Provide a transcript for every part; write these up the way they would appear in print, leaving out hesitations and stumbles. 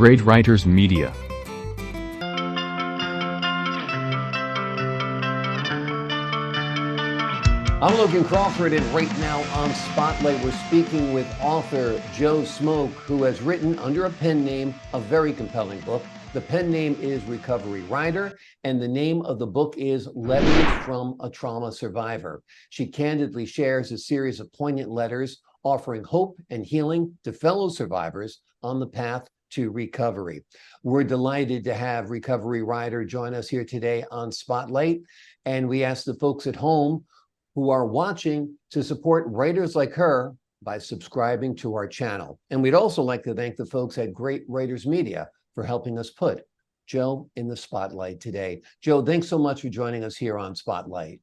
Great Writers Media. I'm Logan Crawford, and right now on Spotlight, we're speaking with author Joe Smoke, who has written under a pen name a very compelling book. The pen name is Recovery Ryder, and the name of the book is Letters from a Trauma Survivor. She candidly shares a series of poignant letters offering hope and healing to fellow survivors on the path to recovery. We're delighted to have Recovery Ryder join us here today on Spotlight, and we ask the folks at home who are watching to support writers like her by subscribing to our channel. And we'd also like to thank the folks at Great Writers Media for helping us put Joe in the spotlight today. Joe, thanks so much for joining us here on Spotlight.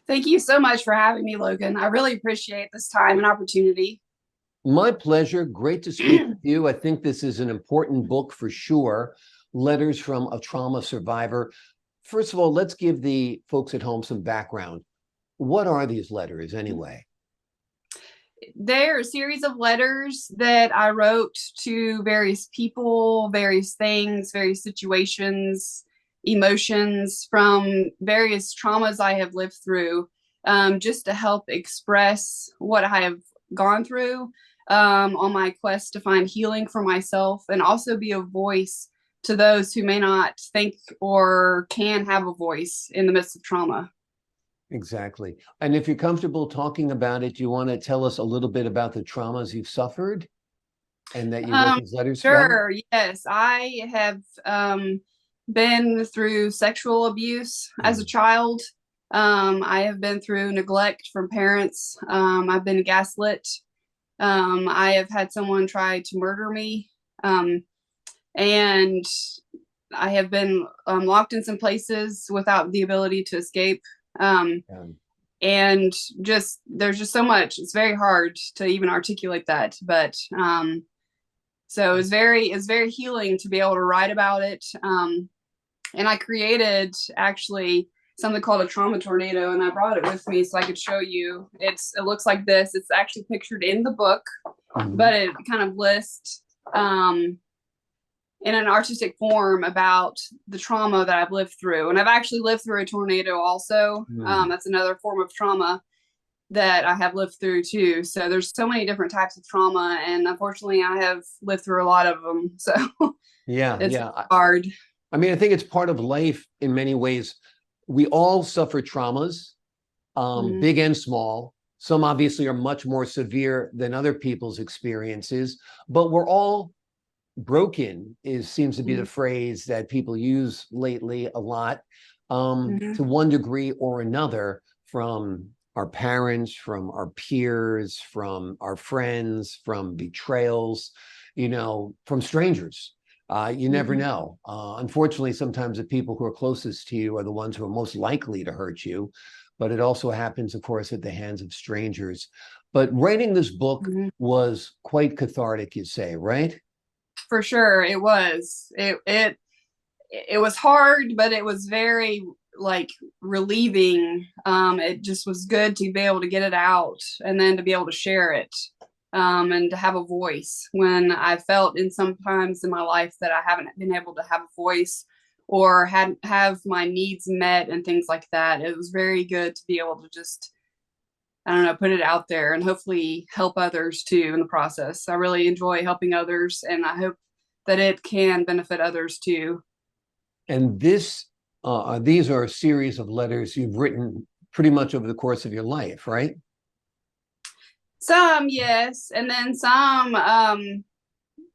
Thank you so much for having me, Logan. I really appreciate this time and opportunity. My pleasure. Great to speak with you. I think this is an important book for sure. Letters from a Trauma Survivor. First of all, let's give the folks at home some background. What are these letters anyway? They're a series of letters that I wrote to various people, various things, various situations, emotions from various traumas I have lived through, just to help express what I have gone through on my quest to find healing for myself, and also be a voice to those who may not think or can have a voice in the midst of trauma. Exactly. And if you're comfortable talking about it, do you want to tell us a little bit about the traumas you've suffered and that you wrote these letters from? Sure. Yes, I have been through sexual abuse as a child. I have been through neglect from parents. I've been gaslit. I have had someone try to murder me. And I have been locked in some places without the ability to escape. And just there's just so much. It's very hard to even articulate that, but so it's very healing to be able to write about it. And I created actually something called a trauma tornado, and I brought it with me so I could show you. It looks like this. It's actually pictured in the book, but it kind of lists in an artistic form about the trauma that I've lived through. And I've actually lived through a tornado also. That's another form of trauma that I have lived through too. So there's so many different types of trauma, and unfortunately I have lived through a lot of them. So it's hard. I mean, I think it's part of life in many ways. We all suffer traumas, big and small. Some obviously are much more severe than other people's experiences, but we're all broken seems to be the phrase that people use lately a lot, to one degree or another, from our parents, from our peers, from our friends, from betrayals, from strangers. You never know. Unfortunately, sometimes the people who are closest to you are the ones who are most likely to hurt you, but it also happens, of course, at the hands of strangers. But writing this book was quite cathartic, you say, right? For sure, it was. It was hard, but it was very relieving. It just was good to be able to get it out, and then to be able to share it, and to have a voice when I felt sometimes in my life that I haven't been able to have a voice or have my needs met and things like that. It was very good to be able to just, I don't know, put it out there and hopefully help others too in the process. I really enjoy helping others, and I hope that it can benefit others too. And these are a series of letters you've written pretty much over the course of your life, right? Some, yes. And then some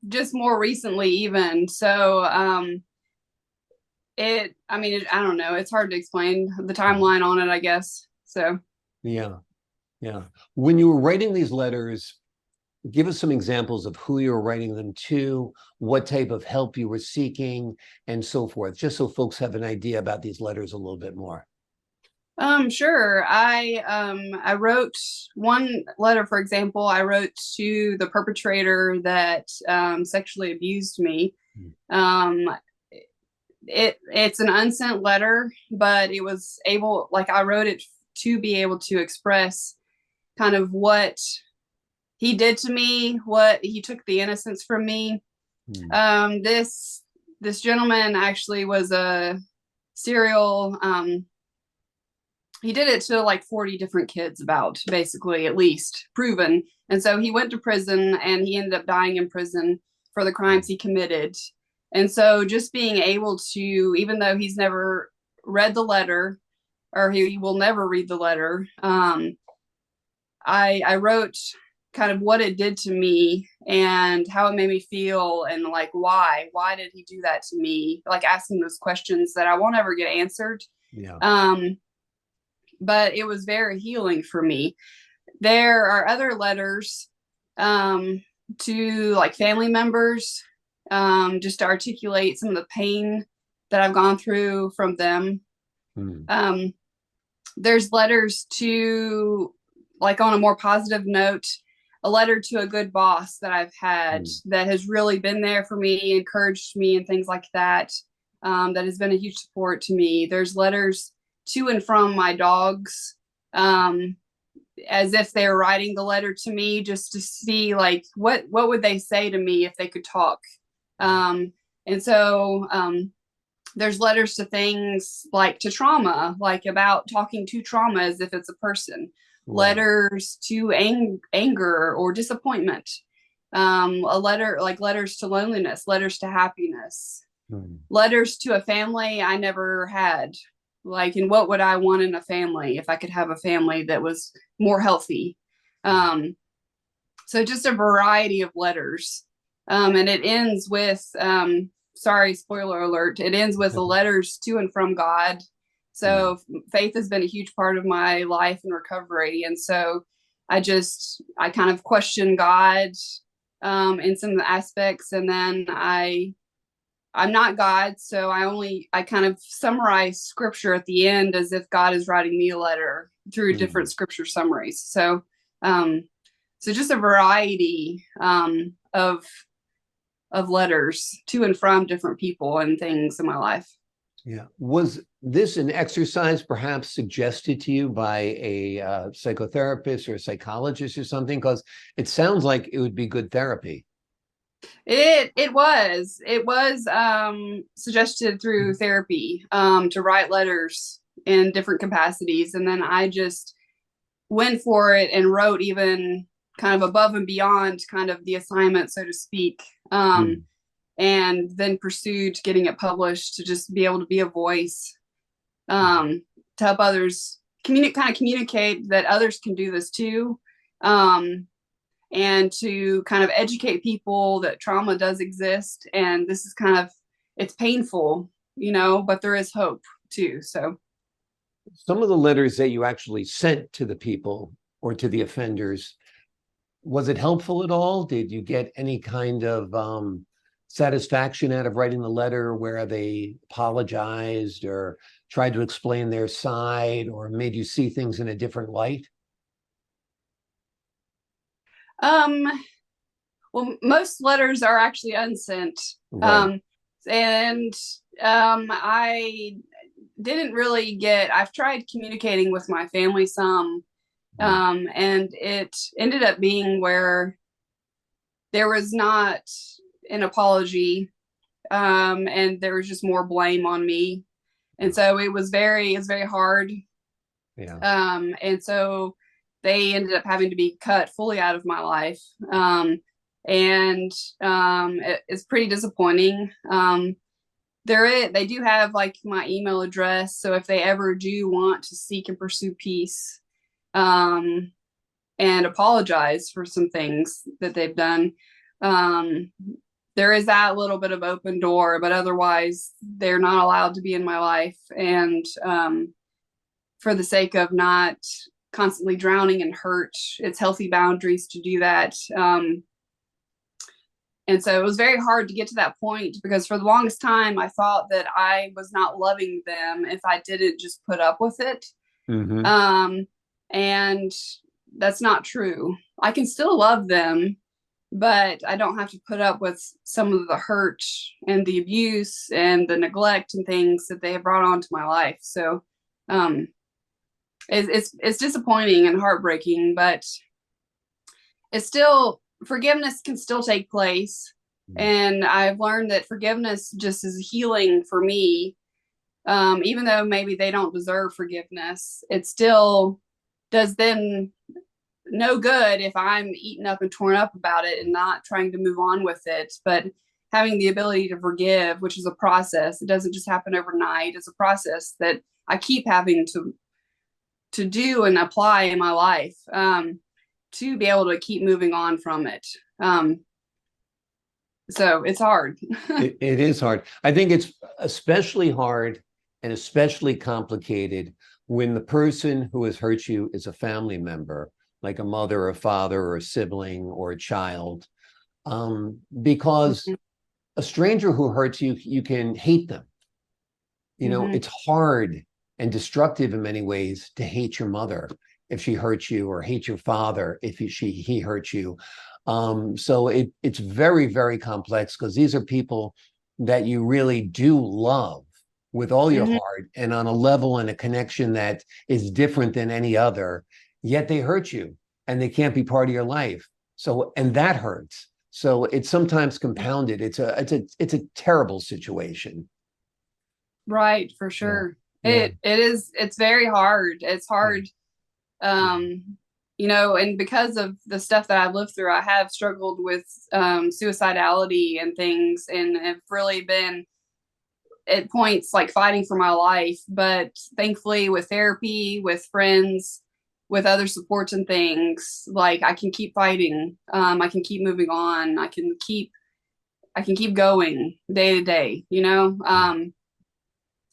just more recently even. So I don't know. It's hard to explain the timeline on it, I guess. So Yeah. When you were writing these letters, give us some examples of who you were writing them to, what type of help you were seeking, and so forth, just so folks have an idea about these letters a little bit more. Sure. I wrote one letter, for example. I wrote to the perpetrator that sexually abused me. It's an unsent letter, but it was I wrote it to be able to express kind of what he did to me, what he took the innocence from me, This gentleman actually was a serial, he did it to like 40 different kids, about, basically, at least proven. And so he went to prison, and he ended up dying in prison for the crimes he committed. And so just being able to, even though he's never read the letter, or he will never read the letter, I wrote kind of what it did to me and how it made me feel, and like why did he do that to me, like asking those questions that I won't ever get answered. But it was very healing for me. There are other letters to like family members, just to articulate some of the pain that I've gone through from them. There's letters to, like, on a more positive note, a letter to a good boss that I've had that has really been there for me, encouraged me, and things like that. That has been a huge support to me. There's letters to and from my dogs, as if they're writing the letter to me, just to see like what would they say to me if they could talk. And so there's letters to things like to trauma, like about talking to trauma as if it's a person. Letters to anger or disappointment. A letter, like letters to loneliness, letters to happiness, letters to a family I never had. Like, and what would I want in a family if I could have a family that was more healthy? So just a variety of letters. And it ends with, sorry, spoiler alert, it ends with the letters to and from God. So faith has been a huge part of my life and recovery. And so I kind of question God in some of the aspects. And then I'm not God, so I kind of summarize scripture at the end as if God is writing me a letter through different scripture summaries. So just a variety of letters to and from different people and things in my life. Yeah. Was this an exercise perhaps suggested to you by a psychotherapist or a psychologist or something? Because it sounds like it would be good therapy. It was suggested through therapy to write letters in different capacities, and then I just went for it and wrote even kind of above and beyond kind of the assignment, so to speak, and then pursued getting it published to just be able to be a voice, to help others communicate that others can do this too. And to kind of educate people that trauma does exist. And this is it's painful, but there is hope too. So some of the letters that you actually sent to the people or to the offenders, was it helpful at all? Did you get any kind of satisfaction out of writing the letter where they apologized or tried to explain their side or made you see things in a different light? Well, most letters are actually unsent. Right. I didn't really I've tried communicating with my family some, and it ended up being where there was not an apology, and there was just more blame on me. And so it was very hard. Yeah. And so they ended up having to be cut fully out of my life. It's pretty disappointing. They do have like my email address. So if they ever do want to seek and pursue peace, and apologize for some things that they've done, there is that little bit of open door, but otherwise they're not allowed to be in my life. And for the sake of not constantly drowning in hurt, it's healthy boundaries to do that. And so it was very hard to get to that point, because for the longest time I thought that I was not loving them if I didn't just put up with it. And that's not true. I can still love them, but I don't have to put up with some of the hurt and the abuse and the neglect and things that they have brought onto my life. So it's disappointing and heartbreaking, but it's still, forgiveness can still take place. And I've learned that forgiveness just is healing for me. Even though maybe they don't deserve forgiveness, it still does them no good if I'm eaten up and torn up about it and not trying to move on with it. But having the ability to forgive, which is a process, it doesn't just happen overnight. It's a process that I keep having to do and apply in my life, to be able to keep moving on from it. So it's hard. It is hard. I think it's especially hard and especially complicated when the person who has hurt you is a family member, like a mother or a father or a sibling or a child, because a stranger who hurts you, you can hate them. You know, it's hard and destructive in many ways to hate your mother if she hurts you, or hate your father if he hurts you. So it's very, very complex, because these are people that you really do love with all your heart, and on a level and a connection that is different than any other, yet they hurt you and they can't be part of your life. So, and that hurts. So it's sometimes compounded. It's a terrible situation. Right, for sure. Yeah. It's very hard. It's hard. You know, and because of the stuff that I've lived through, I have struggled with suicidality and things, and have really been at points like fighting for my life. But thankfully, with therapy, with friends, with other supports and things, like I can keep fighting. I can keep moving on. I can keep going day to day, you know?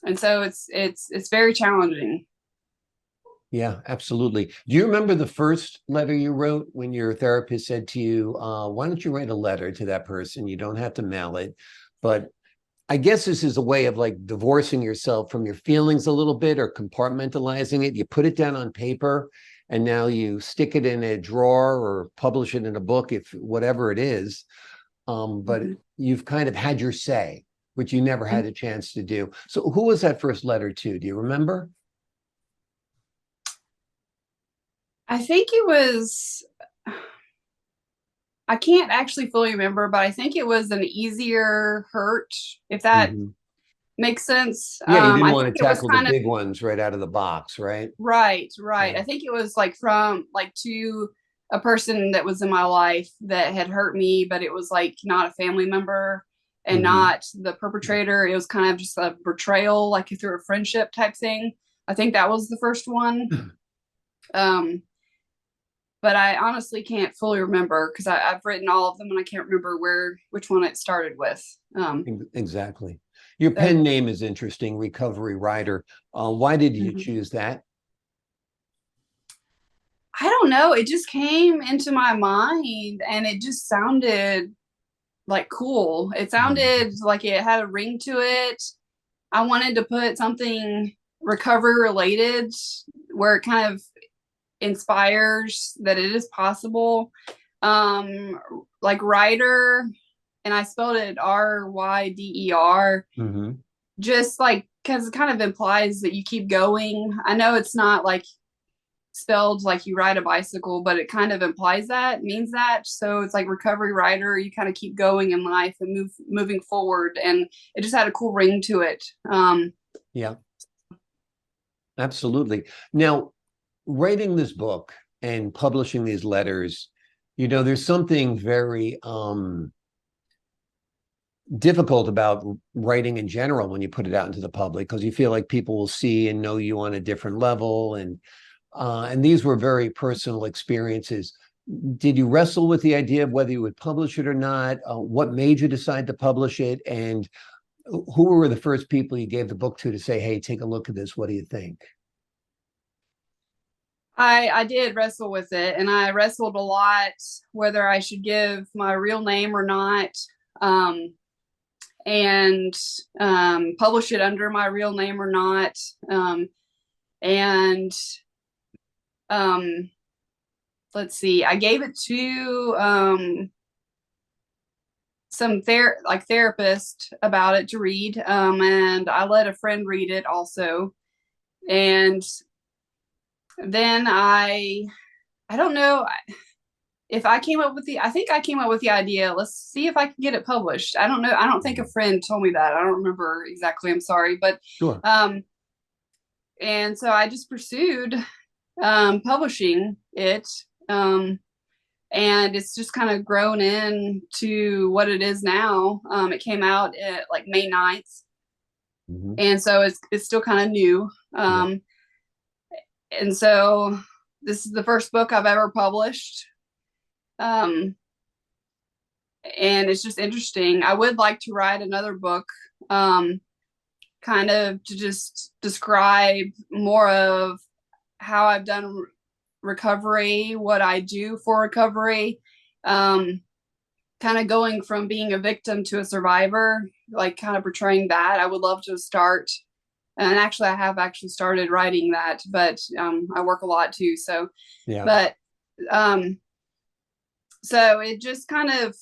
And so it's very challenging. Yeah, absolutely. Do you remember the first letter you wrote when your therapist said to you, why don't you write a letter to that person? You don't have to mail it. But I guess this is a way of like divorcing yourself from your feelings a little bit, or compartmentalizing it. You put it down on paper, and now you stick it in a drawer or publish it in a book, if whatever it is. But you've kind of had your say, which you never had a chance to do. So who was that first letter to? Do you remember? I think it was, I can't actually fully remember, but I think it was an easier hurt, if that makes sense. Yeah, you didn't I want think to it was tackle the kind of big ones right out of the box, right? right. Yeah. I think it was like from like to a person that was in my life that had hurt me, but it was like not a family member and not the perpetrator. It was kind of just a betrayal, like through a friendship type thing. I think that was the first one. But I honestly can't fully remember, because I've written all of them and I can't remember which one it started with. Exactly. Your pen name is interesting, Recovery Ryder. Why did you choose that? I don't know. It just came into my mind and it just sounded like cool. It sounded like it had a ring to it. I wanted to put something recovery related where it kind of inspires that it is possible. Like Ryder, and I spelled it Ryder, just like because it kind of implies that you keep going. I know it's not like spelled like you ride a bicycle, but it kind of implies that, means that. So it's like Recovery Ryder, you kind of keep going in life and moving forward, and it just had a cool ring to it. Yeah, absolutely. Now, writing this book and publishing these letters, you know, there's something very difficult about writing in general when you put it out into the public, because you feel like people will see and know you on a different level, and these were very personal experiences. Did you wrestle with the idea of whether you would publish it or not? What made you decide to publish it? And who were the first people you gave the book to say, hey, take a look at this, what do you think? I did wrestle with it, and I wrestled a lot whether I should give my real name or not, and publish it under my real name or not. And let's see, I gave it to some therapist about it to read, and I let a friend read it also. And then I don't know, if I came up with I think I came up with the idea. Let's see if I can get it published. I don't know. I don't think a friend told me that. I don't remember exactly. I'm sorry, but Sure. And so I just pursued publishing it. And it's just kind of grown into what it is now. It came out at like May 9th. Mm-hmm. And so it's still kind of new. And so this is the first book I've ever published. And it's just interesting. I would like to write another book, kind of to just describe more of how I've done recovery, what I do for recovery, kind of going from being a victim to a survivor, like kind of portraying that. I would love to start, and actually I have actually started writing that, but I work a lot too. So, but so it just kind of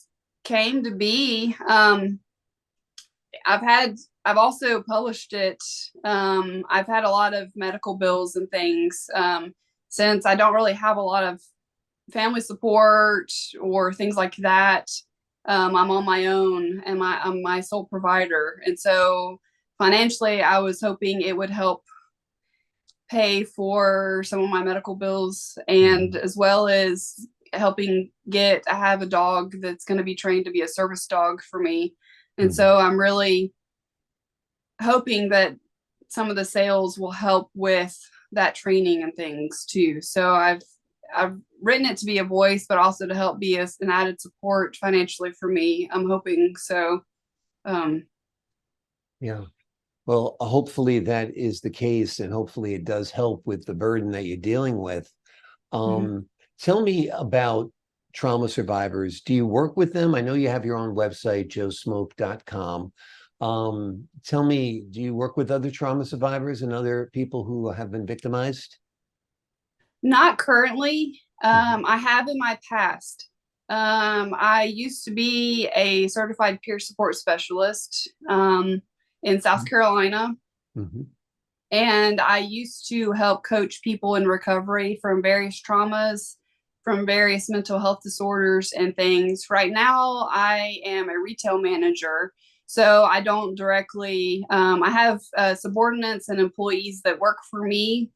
came to be. I've also published it. I've had a lot of medical bills and things, since I don't really have a lot of family support or things like that. I'm on my own and I'm my sole provider. And so financially, I was hoping it would help pay for some of my medical bills, and as well as helping I have a dog that's going to be trained to be a service dog for me. And so I'm really hoping that some of the sales will help with that training and things too. So I've written it to be a voice, but also to help be an added support financially for me. I'm hoping so. Yeah. Well, hopefully that is the case, and hopefully it does help with the burden that you're dealing with. Tell me about trauma survivors. Do you work with them? I know you have your own website, joesmoke.com. Tell me, do you work with other trauma survivors and other people who have been victimized? Not currently. I have in my past. I used to be a certified peer support specialist in South Carolina. And I used to help coach people in recovery from various traumas, from various mental health disorders and things. Right now, I am a retail manager. So I don't directly, I have subordinates and employees that work for me,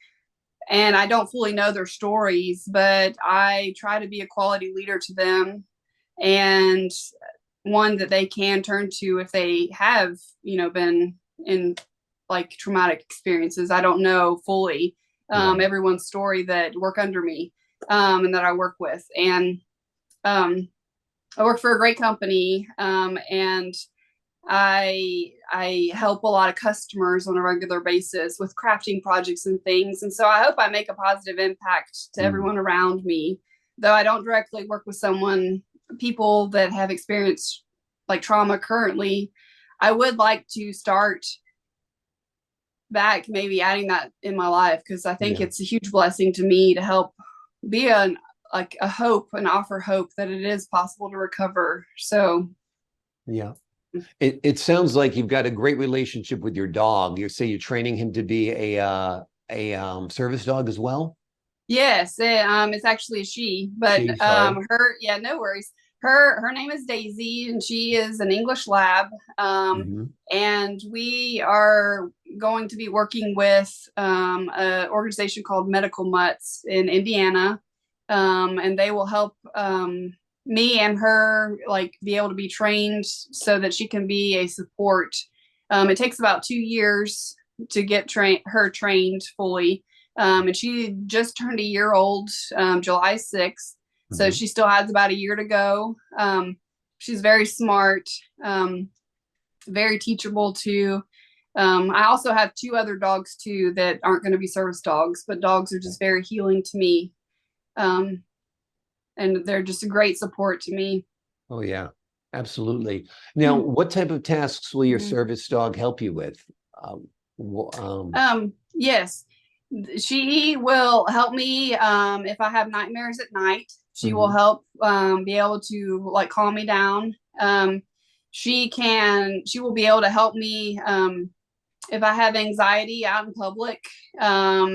and I don't fully know their stories, but I try to be a quality leader to them, and one that they can turn to if they have, been in like traumatic experiences. I don't know fully everyone's story that work under me, and that I work with. And I work for a great company, and I help a lot of customers on a regular basis with crafting projects and things. And so I hope I make a positive impact to everyone around me, though I don't directly work with people that have experienced like trauma currently. I would like to start back, maybe adding that in my life, because I think it's a huge blessing to me to help be a hope and offer hope that it is possible to recover. So it sounds like you've got a great relationship with your dog. You say you're training him to be a service dog as well? Yes, it's actually a she, but no worries. Her name is Daisy, and she is an English lab. And we are going to be working with an organization called Medical Mutts in Indiana, and they will help me and her be able to be trained so that she can be a support. It takes about 2 years to get her trained fully. And she just turned a year old, July 6th. So she still has about a year to go. She's very smart, very teachable too. I also have 2 other dogs too that aren't going to be service dogs, but dogs are just very healing to me. And they're just a great support to me. Oh, yeah, absolutely. Now, what type of tasks will your service dog help you with? Yes, she will help me if I have nightmares at night. She will help be able to calm me down. She will be able to help me if I have anxiety out in public.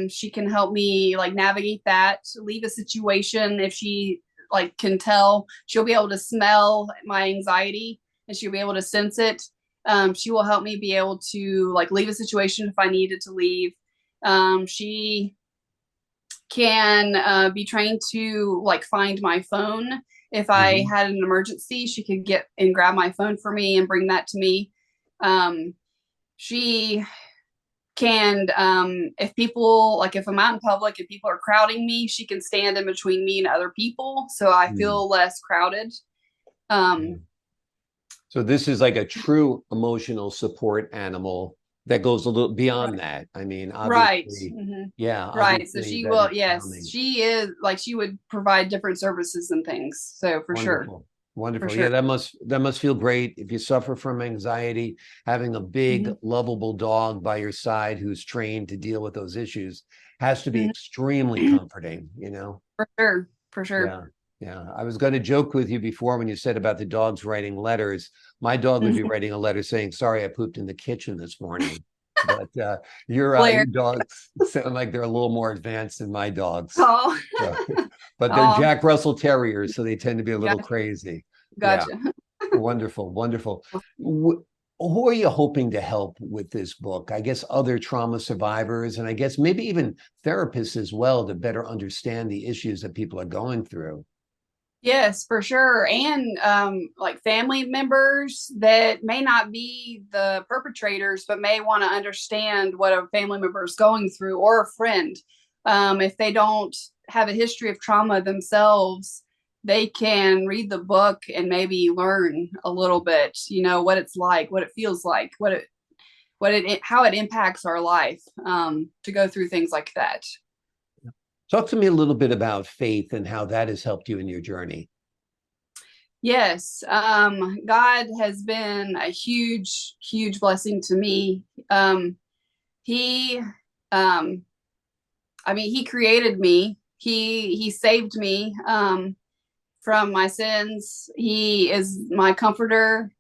She can help me navigate that, leave a situation if she like can tell. She'll be able to smell my anxiety and she'll be able to sense it. She will help me be able to like leave a situation if I needed to leave. She can be trained to like find my phone. If I had an emergency, she could get and grab my phone for me and bring that to me. She can, if people, like if I'm out in public and people are crowding me, she can stand in between me and other people, so I feel less crowded. So this is like a true emotional support animal that goes a little beyond that. I mean, obviously, yeah, right. So obviously she that will, is yes, calming. she is like, she would provide different services and things. So for sure. Wonderful. Wonderful. For sure. Yeah, that must feel great if you suffer from anxiety. Having a big, lovable dog by your side who's trained to deal with those issues has to be extremely comforting, you know? For sure. For sure. Yeah. Yeah. I was going to joke with you before when you said about the dogs writing letters. My dog would be writing a letter saying, "Sorry, I pooped in the kitchen this morning." But your dogs sound like they're a little more advanced than my dogs. Oh. So, but they're Jack Russell Terriers, so they tend to be a little crazy. Gotcha. Yeah. Wonderful. Wonderful. Who are you hoping to help with this book? I guess other trauma survivors, and I guess maybe even therapists as well, to better understand the issues that people are going through. Yes, for sure. And like family members that may not be the perpetrators, but may want to understand what a family member is going through, or a friend. If they don't have a history of trauma themselves, they can read the book and maybe learn a little bit, you know, what it's like, what it feels like, how it impacts our life, to go through things like that. Talk to me a little bit about faith and how that has helped you in your journey. Yes, God has been a huge, huge blessing to me. He, I mean, He created me. He saved me from my sins. He is my comforter.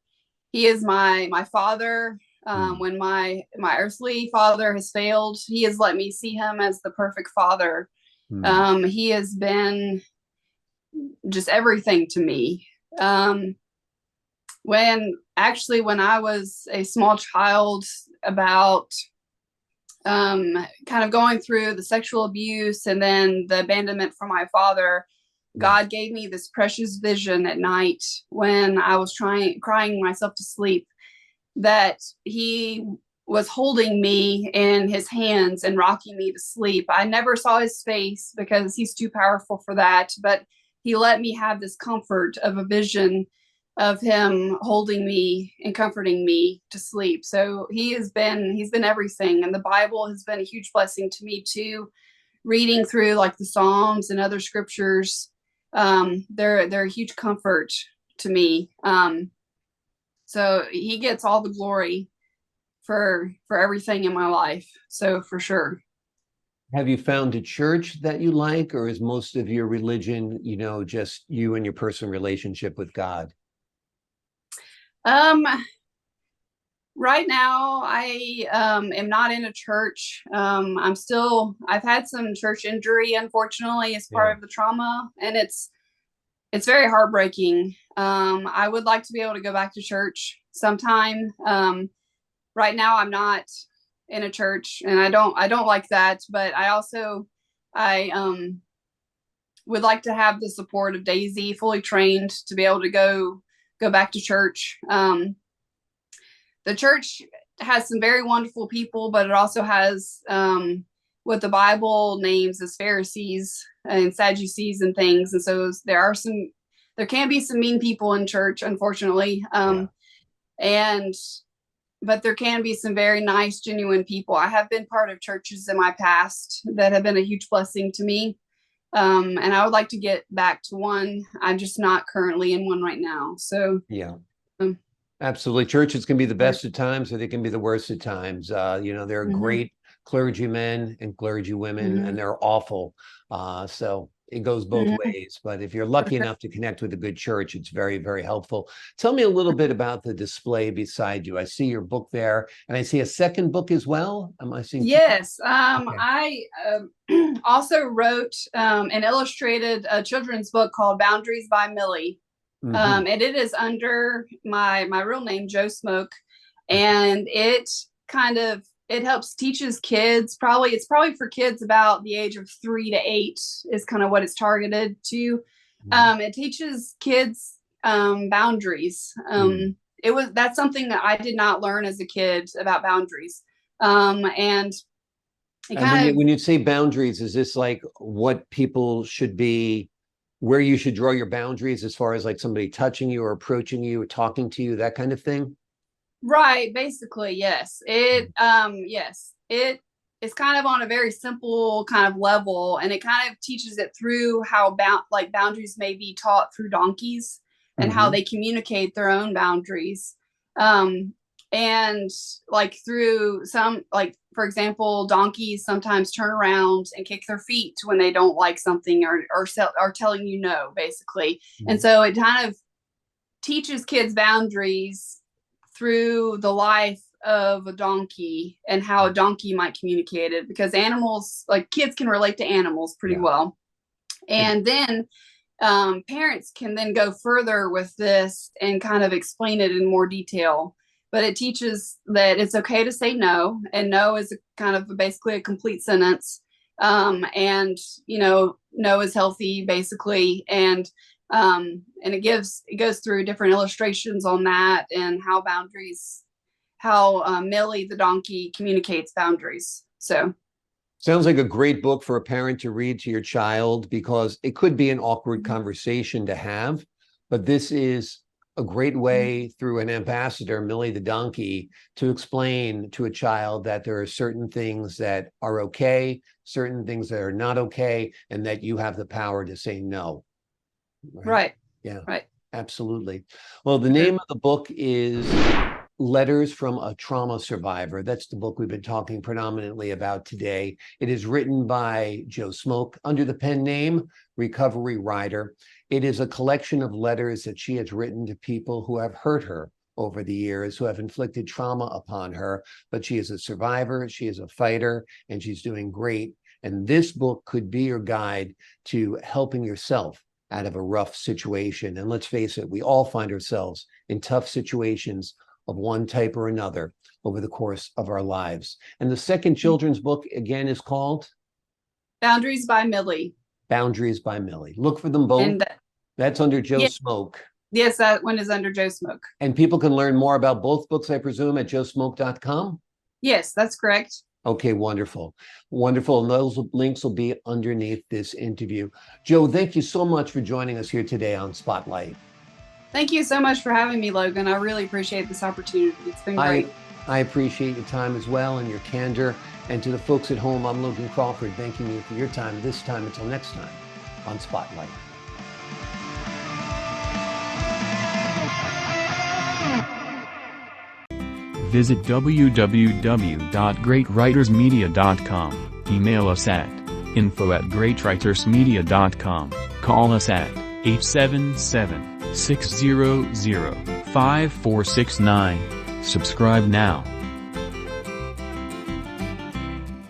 He is my father. When my earthly father has failed, He has let me see Him as the perfect father. He has been just everything to me. When I was a small child, about kind of going through the sexual abuse and then the abandonment from my father, God gave me this precious vision at night when I was crying myself to sleep, that He was holding me in His hands and rocking me to sleep. I never saw His face because He's too powerful for that, but He let me have this comfort of a vision of Him holding me and comforting me to sleep. So he's been everything. And the Bible has been a huge blessing to me too. Reading through like the Psalms and other scriptures, they're a huge comfort to me. So He gets all the glory for everything in my life. So for sure. Have you found a church that you like, or is most of your religion, you know, just you and your personal relationship with God? Right now I am not in a church. I've had some church injury, unfortunately, as part of the trauma, and it's very heartbreaking. I would like to be able to go back to church sometime. Right now I'm not in a church, and I don't like that, but I would like to have the support of Daisy, fully trained to be able to go back to church. The church has some very wonderful people, but it also has what the Bible names as Pharisees and Sadducees and things. And so there can be some mean people in church, unfortunately. But there can be some very nice, genuine people. I have been part of churches in my past that have been a huge blessing to me. And I would like to get back to one. I'm just not currently in one right now. So yeah. Absolutely. Churches can be the best of times, or they can be the worst of times. You know, there are great clergymen and clergywomen, and they're awful. So it goes both ways. But if you're lucky enough to connect with a good church, it's very, very helpful. Tell me a little bit about the display beside you. I see your book there, and I see a second book as well. Am I seeing? Yes. Okay. I also wrote and illustrated a children's book called Boundaries by Millie. And it is under my real name, Joe Smoke. And it helps teaches kids, it's probably for kids about the age of 3 to 8 is kind of what it's targeted to. It teaches kids boundaries. That's something that I did not learn as a kid about boundaries. And when you say boundaries, is this like what people should be, where you should draw your boundaries as far as like somebody touching you or approaching you or talking to you, that kind of thing? Right. Basically, yes. It is kind of on a very simple kind of level, and it kind of teaches it through how boundaries may be taught through donkeys and how they communicate their own boundaries. And like through for example, donkeys sometimes turn around and kick their feet when they don't like something or are telling you no, basically. And so it kind of teaches kids boundaries through the life of a donkey and how a donkey might communicate it, because animals, like kids can relate to animals pretty well. And then parents can then go further with this and kind of explain it in more detail. But it teaches that it's okay to say no, and no is basically a complete sentence. And no is healthy, basically. And it goes through different illustrations on that and how Millie the donkey communicates boundaries. So sounds like a great book for a parent to read to your child, because it could be an awkward conversation to have, but this is a great way through an ambassador, Millie the donkey, to explain to a child that there are certain things that are okay, certain things that are not okay, and that you have the power to say no. Right. Yeah. Right. Absolutely. Well, the name of the book is Letters from a Trauma Survivor. That's the book we've been talking predominantly about today. It is written by Joe Smoke under the pen name Recovery Ryder. It is a collection of letters that she has written to people who have hurt her over the years, who have inflicted trauma upon her. But she is a survivor, she is a fighter, and she's doing great. And this book could be your guide to helping yourself out of a rough situation. And let's face it, we all find ourselves in tough situations of one type or another over the course of our lives. And the second children's book, again, is called Boundaries by Millie. Boundaries by Millie. Look for them both. And that's under Joe Smoke. Yes, that one is under Joe Smoke. And people can learn more about both books, I presume, at joesmoke.com? Yes, that's correct. Okay, wonderful. Wonderful. And those links will be underneath this interview. Joe, thank you so much for joining us here today on Spotlight. Thank you so much for having me, Logan. I really appreciate this opportunity. It's been great. I appreciate your time as well and your candor. And to the folks at home, I'm Logan Crawford, thanking you for your time this time. Until next time on Spotlight. Visit www.greatwritersmedia.com. Email us at info@greatwritersmedia.com. Call us at 877-600-5469. Subscribe now.